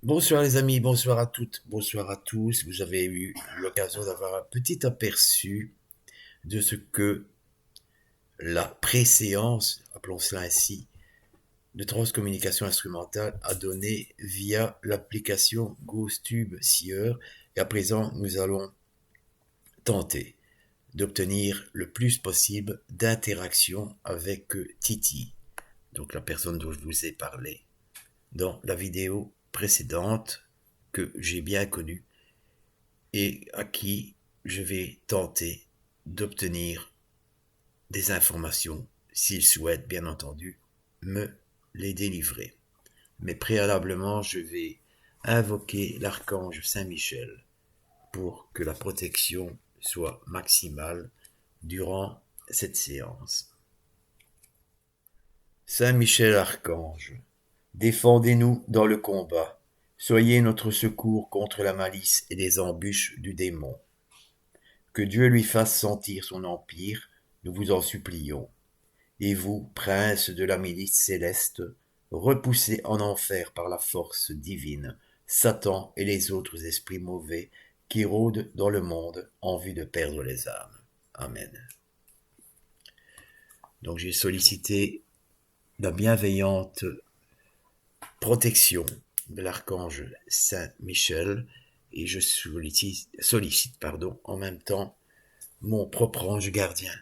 Bonsoir les amis, bonsoir à toutes, bonsoir à tous. Vous avez eu l'occasion d'avoir un petit aperçu de ce que la préséance, appelons cela ainsi, de transcommunication instrumentale a donné via l'application GhostTube Seer. Et à présent, nous allons tenter d'obtenir le plus possible d'interaction avec Titi, donc la personne dont je vous ai parlé dans la vidéo précédente que j'ai bien connue et à qui je vais tenter d'obtenir des informations s'il souhaite bien entendu me les délivrer. Mais préalablement, je vais invoquer l'archange Saint-Michel pour que la protection soit maximale durant cette séance. Saint-Michel Archange, défendez-nous dans le combat. Soyez notre secours contre la malice et les embûches du démon. Que Dieu lui fasse sentir son empire, nous vous en supplions. Et vous, prince de la milice céleste, repoussez en enfer par la force divine Satan et les autres esprits mauvais qui rôdent dans le monde en vue de perdre les âmes. Amen. Donc j'ai sollicité la bienveillante protection de l'archange Saint Michel et je sollicite en même temps mon propre ange gardien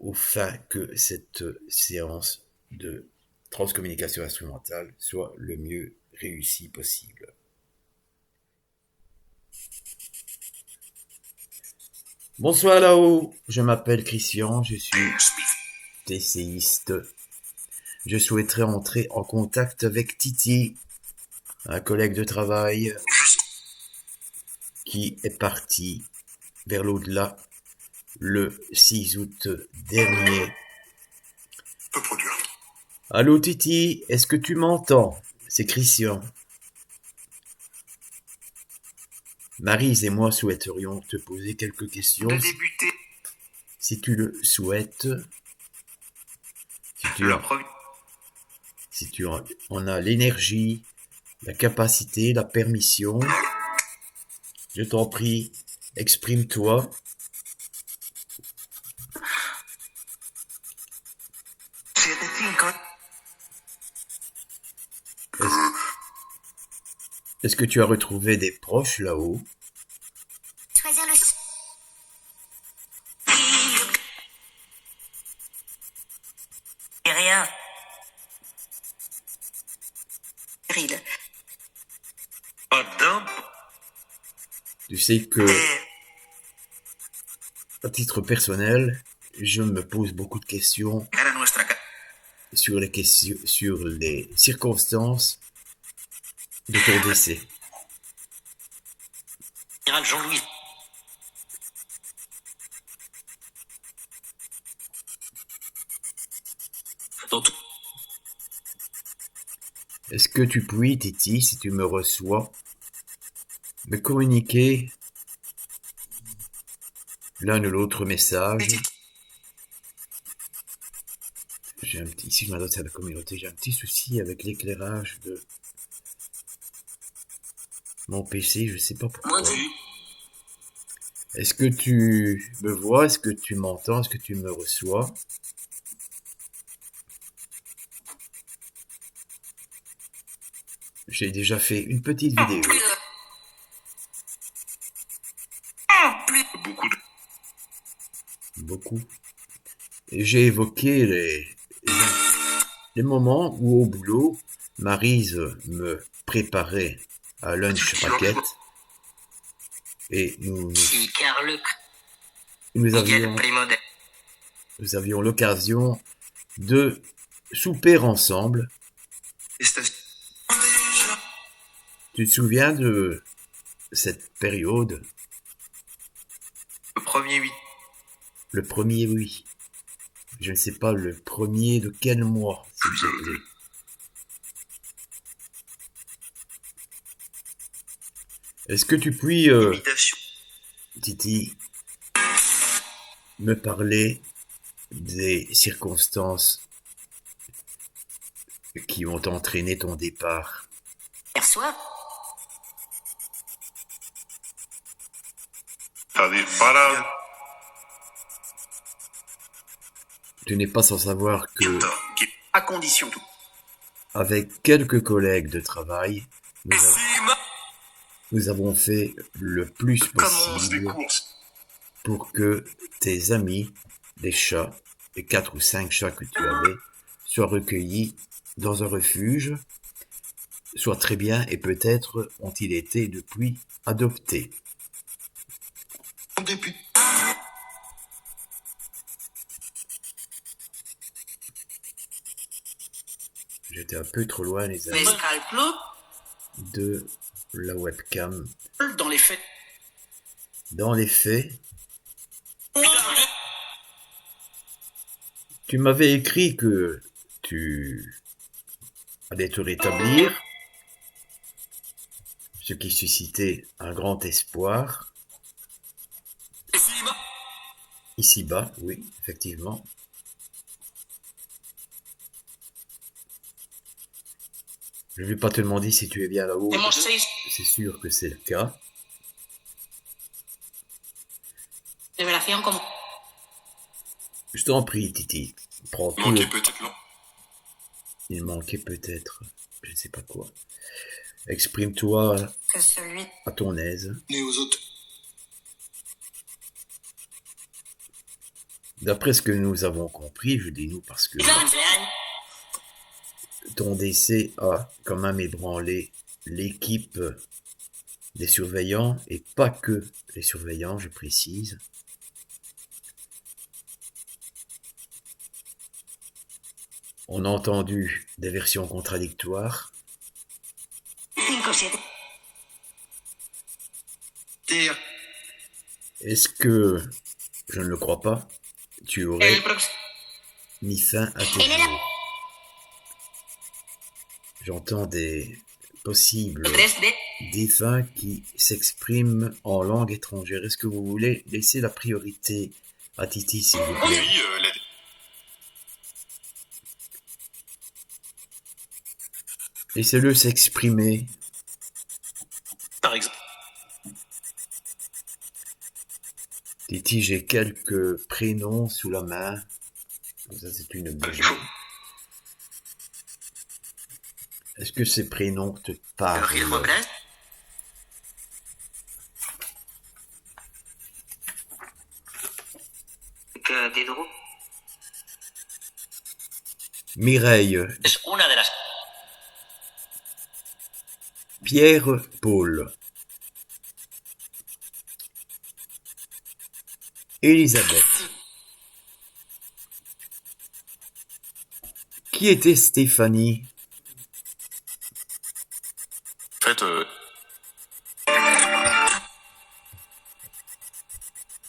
afin que cette séance de transcommunication instrumentale soit le mieux réussie possible. Bonsoir là-haut, je m'appelle Christian, je suis TCiste. Je souhaiterais entrer en contact avec Titi, un collègue de travail qui est parti vers l'au-delà le 6 août dernier. Allô Titi, est-ce que tu m'entends? C'est Christian. Maryse et moi souhaiterions te poser quelques questions. Si tu le souhaites. Si tu en as l'énergie, la capacité, la permission, je t'en prie, exprime-toi. Est-ce que tu as retrouvé des proches là-haut? Rien. Tu sais que, à titre personnel, je me pose beaucoup de questions sur les circonstances de ton décès. Jean-Louis. Est-ce que tu puis, Titi, si tu me reçois, me communiquer l'un ou l'autre message? Ici je m'adresse à la communauté, j'ai un petit souci avec l'éclairage de mon PC, je sais pas pourquoi. Est-ce que tu me vois? Est-ce que tu m'entends? Est-ce que tu me reçois? J'ai déjà fait une petite vidéo. Beaucoup. Et j'ai évoqué les moments où au boulot, Maryse me préparait un lunch packet et nous avions l'occasion de souper ensemble. Tu te souviens de cette période? Le premier, oui. Je ne sais pas le premier de quel mois, s'il te plaît. Est-ce que tu puis, Titi, me parler des circonstances qui ont entraîné ton départ? Soir. T'as disparado. Tu n'es pas sans savoir que, À condition tout. avec quelques collègues de travail, nous avons fait le plus possible pour que tes amis, les chats, les 4 ou 5 chats que tu avais, soient recueillis dans un refuge, soient très bien et peut-être ont-ils été depuis adoptés. J'étais un peu trop loin, les amis, de la webcam. Dans les faits. Dans les faits, tu m'avais écrit que tu allais te rétablir, ce qui suscitait un grand espoir. Ici-bas, oui, effectivement. Je ne vais pas te demander si tu es bien là-haut. C'est sûr que c'est le cas. Je t'en prie, Titi. Prends tout. Il manquait peut-être, je ne sais pas quoi. Exprime-toi à ton aise. D'après ce que nous avons compris, je dis nous parce que ton décès a quand même ébranlé l'équipe des surveillants, et pas que les surveillants, je précise. On a entendu des versions contradictoires. Est-ce que, je ne le crois pas, tu aurais mis fin à tes jours? J'entends des possibles défunts qui s'expriment en langue étrangère. Est-ce que vous voulez laisser la priorité à Titi, s'il vous plaît? Laissez-le s'exprimer. Par exemple. Titi, j'ai quelques prénoms sous la main. Ça, c'est une bonne. Est-ce que ces prénoms te parlent? Mireille, Pierre-Paul, Elisabeth. Qui était Stéphanie? En fait,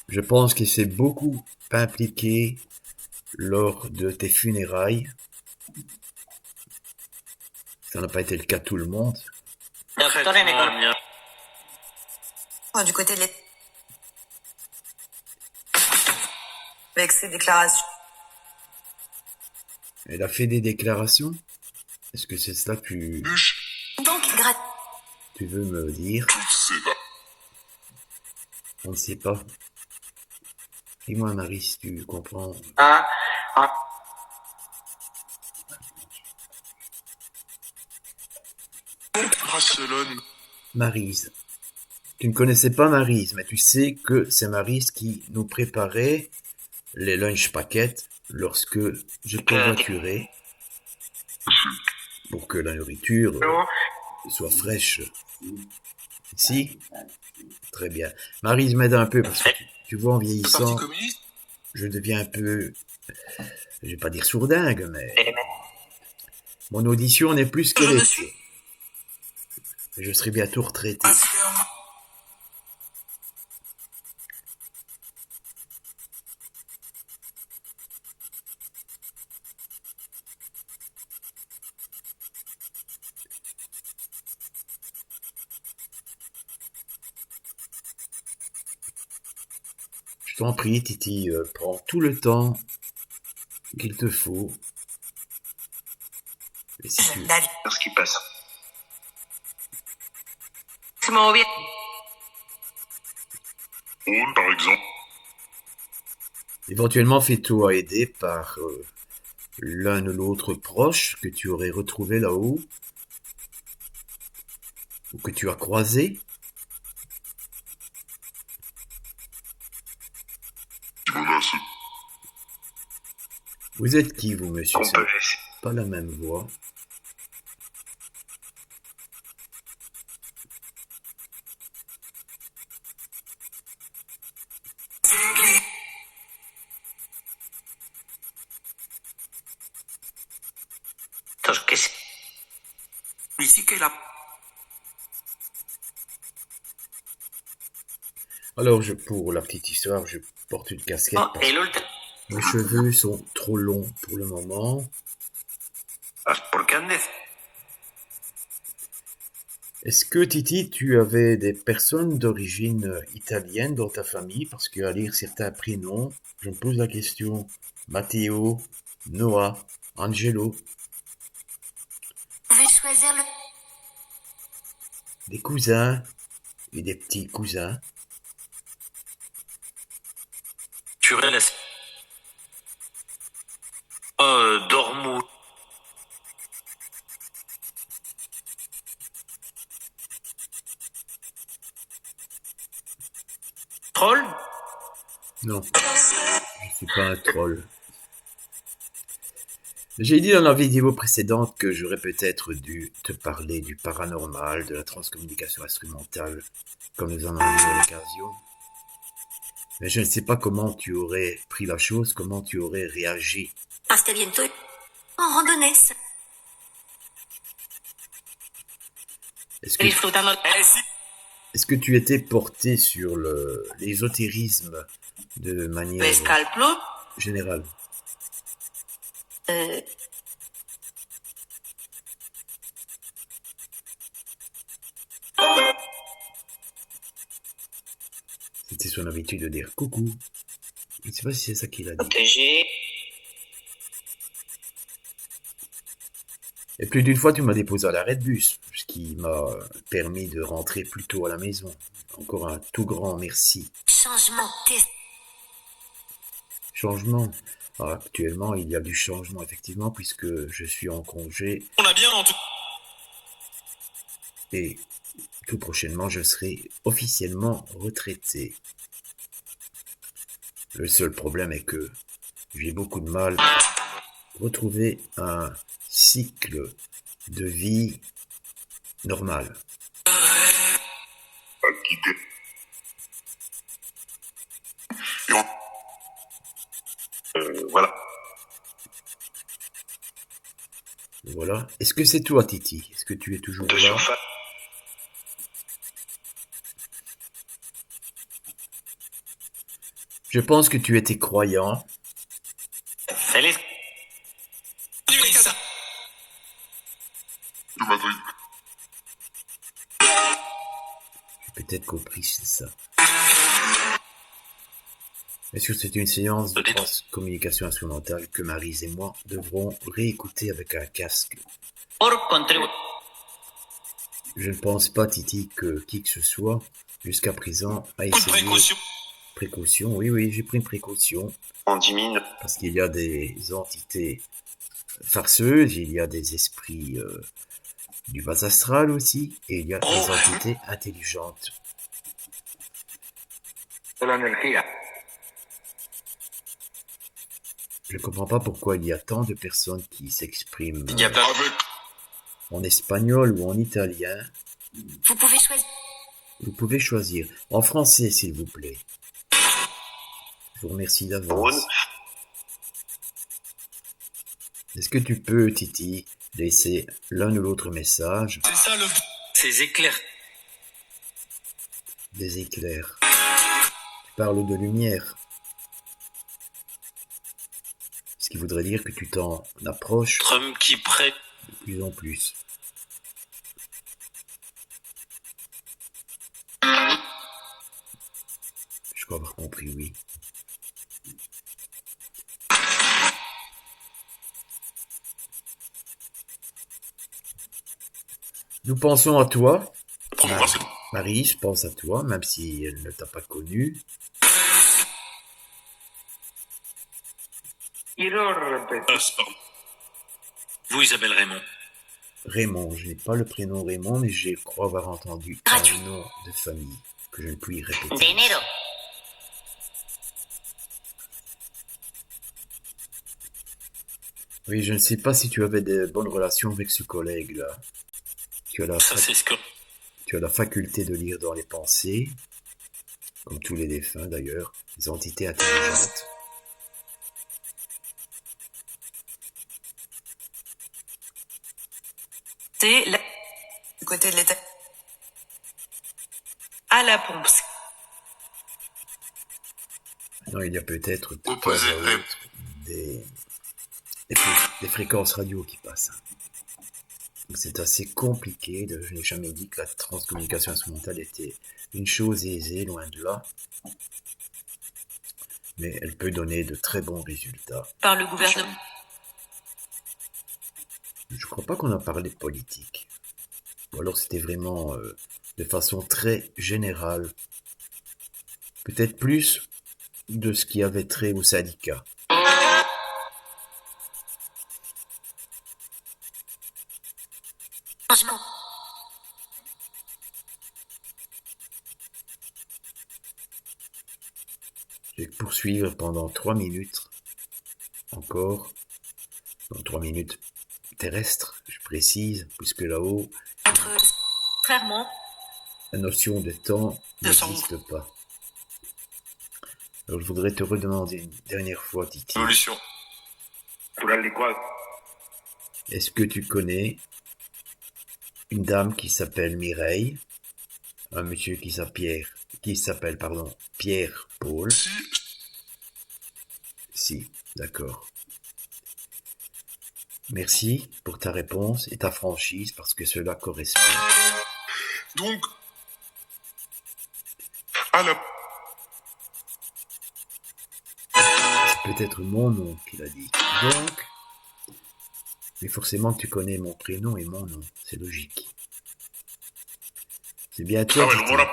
Je pense qu'il s'est beaucoup impliqué lors de tes funérailles. Ça n'a pas été le cas de tout le monde. Du côté de l'État. Avec ses déclarations. Elle a fait des déclarations? Est-ce que c'est cela que Donc, tu veux me dire? On ne sait pas. Dis-moi, Marie, si tu comprends. Barcelone. Maryse. Tu ne connaissais pas Maryse, mais tu sais que c'est Maryse qui nous préparait les lunch packets lorsque je covoiturais pour que la nourriture soit fraîche. Si? Très bien. Maryse m'aide un peu parce que tu vois, en vieillissant, je deviens un peu, je vais pas dire sourdingue, mais mon audition n'est plus qu'elle était. Je serai bientôt retraité. Je t'en prie, Titi, prends tout le temps qu'il te faut. Et si tu... Ce qui passe. Rhône, par exemple. Éventuellement, fais-toi aider par l'un ou l'autre proche que tu aurais retrouvé là-haut ou que tu as croisé. Qui menace. Vous êtes qui, vous, monsieur? Qu'on C'est peut. pas la même voix. Ici qu'est la... Alors, pour la petite histoire, je porte une casquette Oh, parce et que l'ultimo. mes cheveux sont trop longs pour le moment. ¿Por qué andes? Est-ce que, Titi, tu avais des personnes d'origine italienne dans ta famille? Parce qu'à lire certains prénoms, je me pose la question. Matteo, Noah, Angelo, Vous pouvez choisir le... des cousins et des petits cousins. Tu laisses. Dormou. Troll? Non, je suis pas un troll. J'ai dit dans la vidéo précédente que j'aurais peut-être dû te parler du paranormal, de la transcommunication instrumentale, comme nous en avons eu l'occasion. Mais je ne sais pas comment tu aurais pris la chose, comment tu aurais réagi. Hasta bientôt. En randonnée. Est-ce que, Disfrutando. est-ce que tu étais porté sur l'ésotérisme de manière Pescalplo. générale? C'était son habitude de dire coucou. Je ne sais pas si c'est ça qu'il a dit. Protégé. Et plus d'une fois, tu m'as déposé à l'arrêt de bus, ce qui m'a permis de rentrer plus tôt à la maison. Encore un tout grand merci. Changement. Changement. Ah, actuellement, il y a du changement, effectivement, puisque je suis en congé On a bien entendu. et tout prochainement, je serai officiellement retraité. Le seul problème est que j'ai beaucoup de mal à retrouver un cycle de vie normal. À quitter. Et on... voilà. Voilà. Est-ce que c'est toi, Titi? Est-ce que tu es toujours De là? surface. Je pense que tu étais croyant. Feliz. De Madrid. J'ai peut-être compris, c'est ça. Est-ce que c'est une séance de transcommunication instrumentale que Maryse et moi devrons réécouter avec un casque? Por contribuir. Je ne pense pas, Titi, que qui que ce soit, jusqu'à présent, a essayé... Précaution, oui, j'ai pris une précaution. En 10 minutes. Parce qu'il y a des entités farceuses, il y a des esprits du bas astral aussi, et il y a des entités intelligentes. De la energía. Je ne comprends pas pourquoi il y a tant de personnes qui s'expriment Il y a pas. Avec. en espagnol ou en italien. Vous pouvez choisir. Vous pouvez choisir. En français, s'il vous plaît. Je vous remercie d'avance. Rhône. Est-ce que tu peux, Titi, laisser l'un ou l'autre message? C'est ça le. Ces éclairs. Des éclairs. Tu parles de lumière. Ce qui voudrait dire que tu t'en approches Trump qui prête. de plus en plus. Je crois avoir compris, oui. Nous pensons à toi. Promouvoir cette... Marie, je pense à toi, même si elle ne t'a pas connu. Pardon. Vous, Isabelle Raymond. Raymond, je n'ai pas le prénom Raymond, mais je crois avoir entendu Gratuit. un nom de famille que je ne puis répéter. Dinero. Oui, je ne sais pas si tu avais de bonnes relations avec ce collègue-là. Tu as Ça, c'est ce que... tu as la faculté de lire dans les pensées, comme tous les défunts d'ailleurs, des entités intelligentes. C'est du côté de l'État. À la pompe. Non, il y a peut-être de temps Opposé, à autre des fréquences radio qui passent. Donc c'est assez compliqué. Je n'ai jamais dit que la transcommunication instrumentale était une chose aisée, loin de là. Mais elle peut donner de très bons résultats. Par le gouvernement. Je crois pas qu'on a parlé de politique. Ou alors c'était vraiment de façon très générale. Peut-être plus de ce qui avait trait au syndicat. Changement. Je vais poursuivre pendant 3 minutes encore. Dans 3 minutes terrestres, je précise, puisque là-haut, Contrairement. la notion de temps De son- n'existe pas. Alors je voudrais te redemander une dernière fois, Titi, Évolution. est-ce que tu connais une dame qui s'appelle Mireille, un monsieur qui s'appelle Pierre Paul? Si, Si, d'accord. Merci pour ta réponse et ta franchise parce que cela correspond. donc, à la C'est peut-être mon nom qu'il a dit. Donc, mais forcément que tu connais mon prénom et mon nom, c'est logique. C'est bien toi, Ah ouais, Titi. voilà.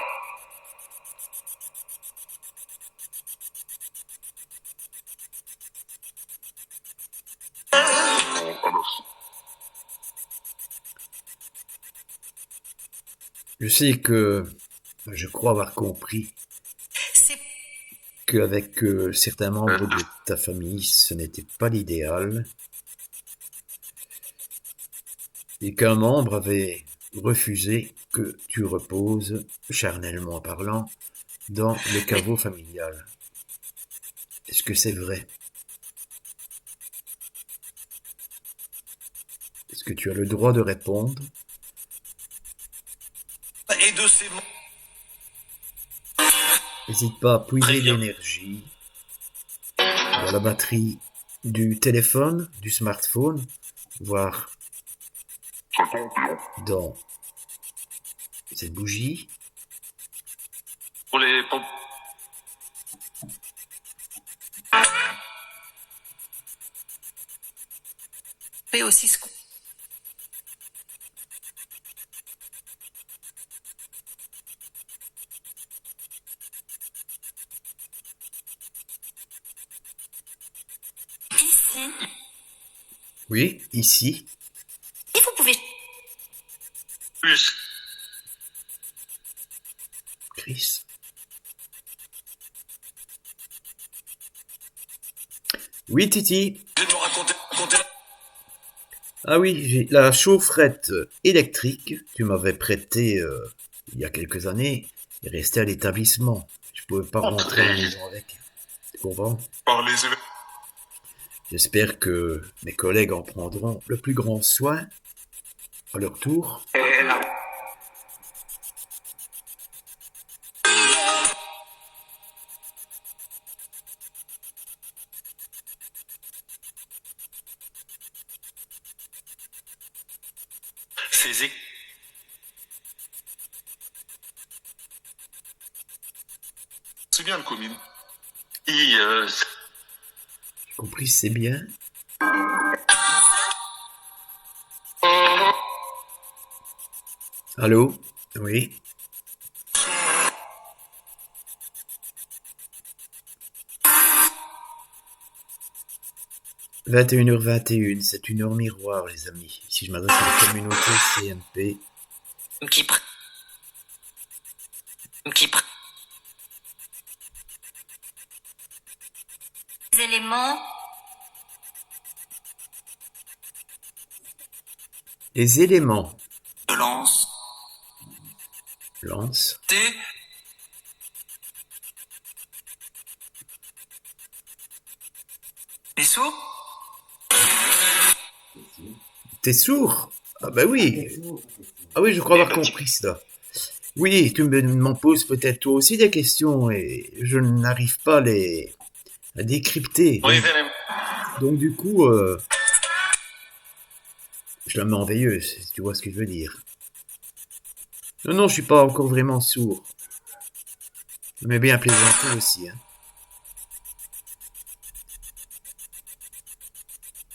Alors, Je sais que je crois avoir compris C'est qu'avec certains membres de ta famille, ce n'était pas l'idéal et qu'un membre avait refusé que tu reposes, charnellement parlant, dans le caveau familial. Est-ce que c'est vrai? Est-ce que tu as le droit de répondre? Et de ces mots. N'hésite pas à puiser Très bien. l'énergie dans la batterie du téléphone, du smartphone, voire ça compte, non. dans cette bougie. Pour les... pour- fait aussi ce qu'on. Ici. Oui, ici. Et vous pouvez. Plus. Chris. Oui, Titi. Je vais nous raconter... Ah oui, j'ai la chaufferette électrique, tu m'avais prêté il y a quelques années, est restée à l'établissement. Je pouvais pas rentrer à la maison avec. Tu comprends? Par les événements. J'espère que mes collègues en prendront le plus grand soin à leur tour. Ces C'est bien le commune. Et, J'ai compris, c'est bien. Allô? Oui. 21h21, c'est une heure miroir, les amis. Si je m'adresse à la communauté CMP, Les éléments. les éléments. de lance, Lance. T, les sous, T'es sourd? Ah bah oui. Ah oui, je crois avoir compris cela. Oui, tu m'en poses peut-être toi aussi des questions et je n'arrive pas à décrypter. les éléments. Donc du coup, je la mets en veilleuse, si tu vois ce que je veux dire. Non, non, je suis pas encore vraiment sourd. Mais bien plaisanter aussi. Hein.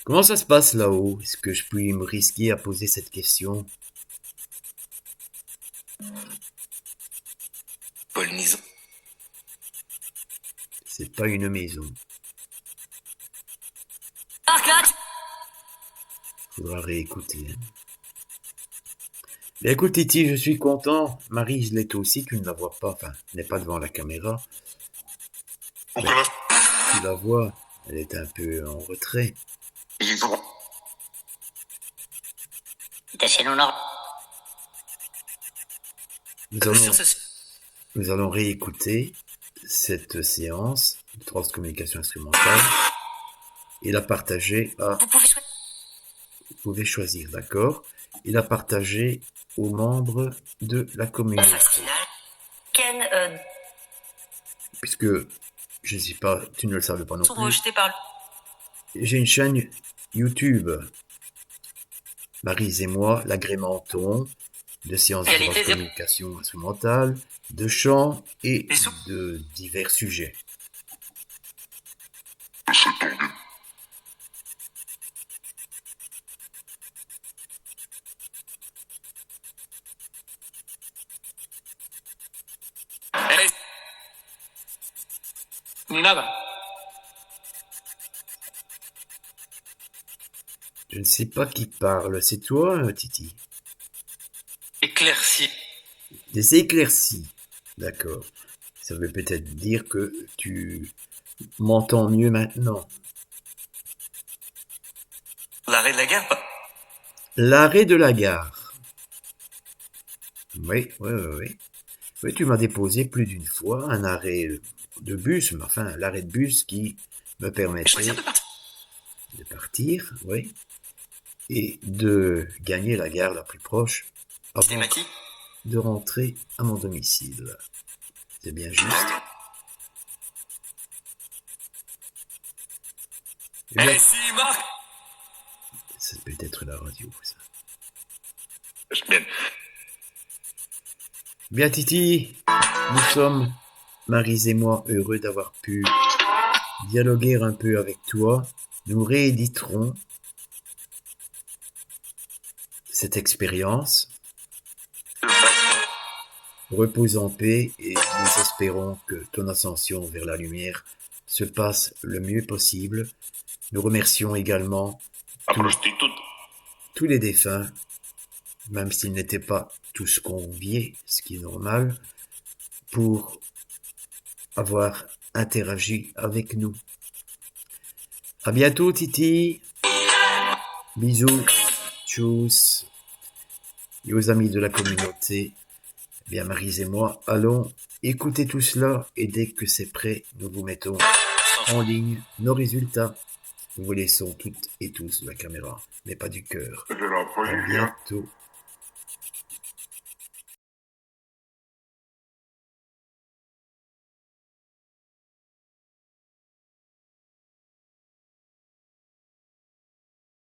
Comment ça se passe là-haut? Est-ce que je puis me risquer à poser cette question? Polnison, C'est pas une maison. Faudra réécouter. Hein. Bien, écoute, Titi, je suis content. Marie, je l'ai aussi, tu ne la vois pas. Enfin, n'est pas devant la caméra. Pour que la Tu la vois, elle est un peu en retrait. liaison Nous allons réécouter cette séance de transcommunication instrumentale et la partager à... Vous pouvez choisir. Vous pouvez choisir, d'accord? Et la partager aux membres de la communauté. Ken, Puisque, je ne sais pas, tu ne le savais pas non sont plus, rejetés par j'ai une chaîne YouTube, Maryse et moi, l'agrémenton, de séances de Qualité, transcommunication instrumentale, de chant et Bisous. de divers sujets. Nada. Je ne sais pas qui parle, c'est toi, Titi? Éclairci. Des éclaircies, d'accord. Ça veut peut-être dire que tu m'entends mieux maintenant. L'arrêt de la gare, pas. L'arrêt de la gare. Oui, oui, oui, oui. Oui, tu m'as déposé plus d'une fois un arrêt de bus, mais enfin, l'arrêt de bus qui me permettait Choisir de partir. de partir, oui, et de gagner la gare la plus proche avant Thématique. de rentrer à mon domicile. C'est bien juste. Eh bien, Si, Marc. ça peut être la radio, ça. Bien. Bien, Titi, nous sommes, Maryse et moi, heureux d'avoir pu dialoguer un peu avec toi. Nous rééditerons cette expérience. Repose en paix et nous espérons que ton ascension vers la lumière se passe le mieux possible. Nous remercions également La prostitute. tous les défunts, même s'ils n'étaient pas tous conviés, ce qui est normal, pour avoir interagi avec nous. À bientôt, Titi. Bisous. Tchuss. Et aux amis de la communauté, eh bien, Maryse et moi allons écouter tout cela et dès que c'est prêt, nous vous mettons en ligne nos résultats. Nous vous laissons toutes et tous de la caméra, mais pas du cœur. C'est de la À poésie. bientôt.